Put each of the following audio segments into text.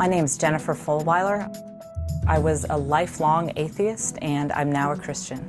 My name's Jennifer Fulwiler. I was a lifelong atheist and I'm now a Christian.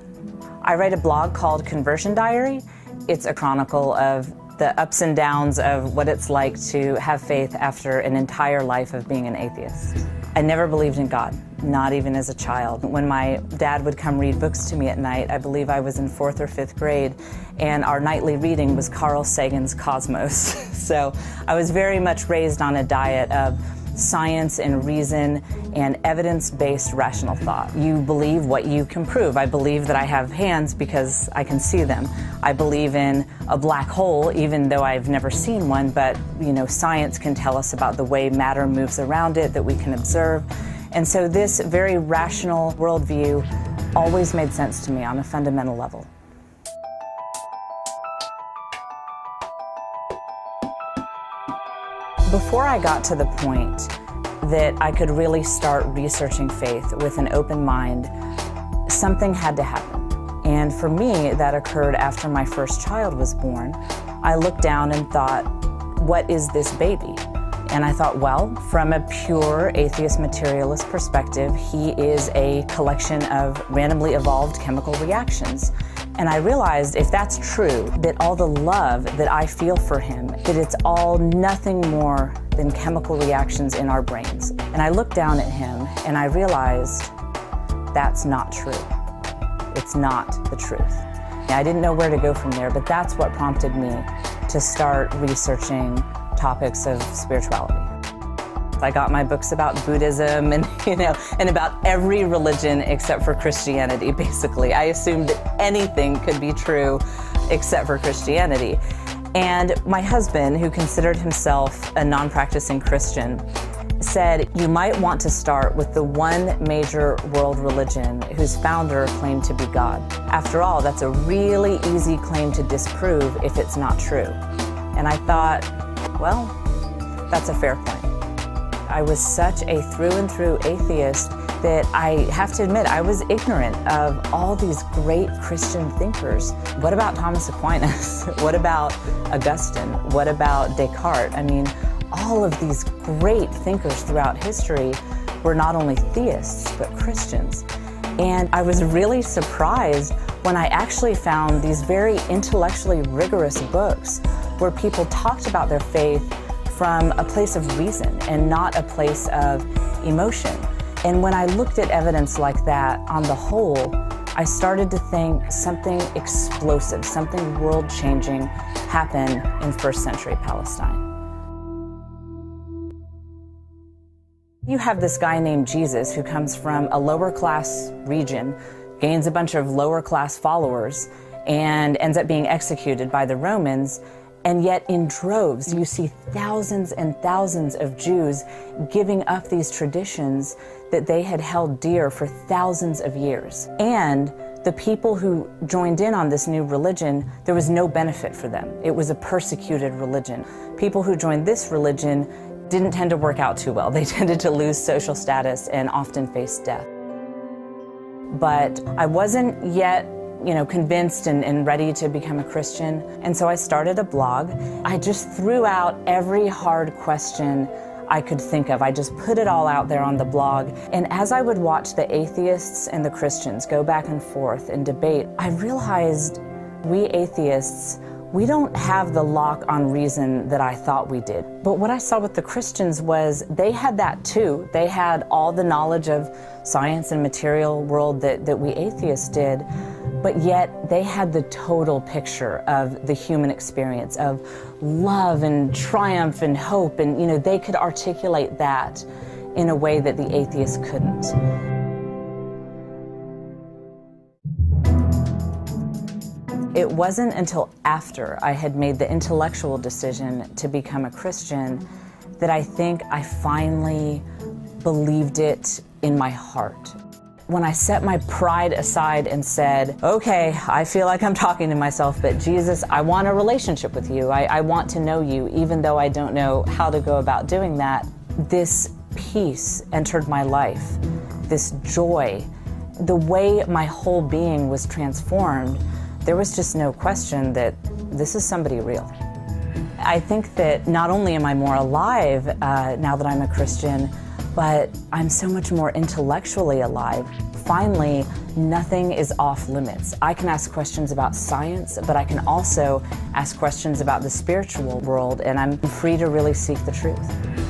I write a blog called Conversion Diary. It's a chronicle of the ups and downs of what it's like to have faith after an entire life of being an atheist. I never believed in God, not even as a child. When my dad would come read books to me at night, I believe I was in 4th or 5th grade, and our nightly reading was Carl Sagan's Cosmos. So I was very much raised on a diet of science and reason and evidence-based rational thought. You believe what you can prove. I believe that I have hands because I can see them. I believe in a black hole, even though I've never seen one, but science can tell us about the way matter moves around it that we can observe. And so this very rational worldview always made sense to me on a fundamental level. Before I got to the point that I could really start researching faith with an open mind, something had to happen. And for me, that occurred after my first child was born. I looked down and thought, what is this baby? And I thought, well, from a pure atheist materialist perspective, he is a collection of randomly evolved chemical reactions. And I realized if that's true, that all the love that I feel for him, that it's all nothing more than chemical reactions in our brains. And I looked down at him and I realized that's not true. It's not the truth. I didn't know where to go from there, but that's what prompted me to start researching topics of spirituality. I got my books about Buddhism and about every religion except for Christianity, basically. I assumed that anything could be true except for Christianity. And my husband, who considered himself a non-practicing Christian, said, you might want to start with the one major world religion whose founder claimed to be God. After all, that's a really easy claim to disprove if it's not true. And I thought, well, that's a fair point. I was such a through and through atheist that I have to admit I was ignorant of all these great Christian thinkers. What about Thomas Aquinas? What about Augustine? What about Descartes? I mean, all of these great thinkers throughout history were not only theists, but Christians. And I was really surprised when I actually found these very intellectually rigorous books where people talked about their faith from a place of reason and not a place of emotion. And when I looked at evidence like that on the whole, I started to think something explosive, something world-changing happened in first century Palestine. You have this guy named Jesus who comes from a lower class region, gains a bunch of lower class followers, and ends up being executed by the Romans. And yet in droves, you see thousands and thousands of Jews giving up these traditions that they had held dear for thousands of years. And the people who joined in on this new religion, there was no benefit for them. It was a persecuted religion. People who joined this religion didn't tend to work out too well. They tended to lose social status and often face death. But I wasn't yet convinced and ready to become a Christian. And so I started a blog. I just threw out every hard question I could think of. I just put it all out there on the blog. And as I would watch the atheists and the Christians go back and forth and debate, I realized we atheists, we don't have the lock on reason that I thought we did. But what I saw with the Christians was they had that too. They had all the knowledge of science and material world that we atheists did, but yet they had the total picture of the human experience of love and triumph and hope, and they could articulate that in a way that the atheists couldn't. It wasn't until after I had made the intellectual decision to become a Christian that I think I finally believed it in my heart. When I set my pride aside and said, okay, I feel like I'm talking to myself, but Jesus, I want a relationship with you. I want to know you, even though I don't know how to go about doing that. This peace entered my life, this joy, the way my whole being was transformed. There was just no question that this is somebody real. I think that not only am I more alive now that I'm a Christian, but I'm so much more intellectually alive. Finally, nothing is off limits. I can ask questions about science, but I can also ask questions about the spiritual world, and I'm free to really seek the truth.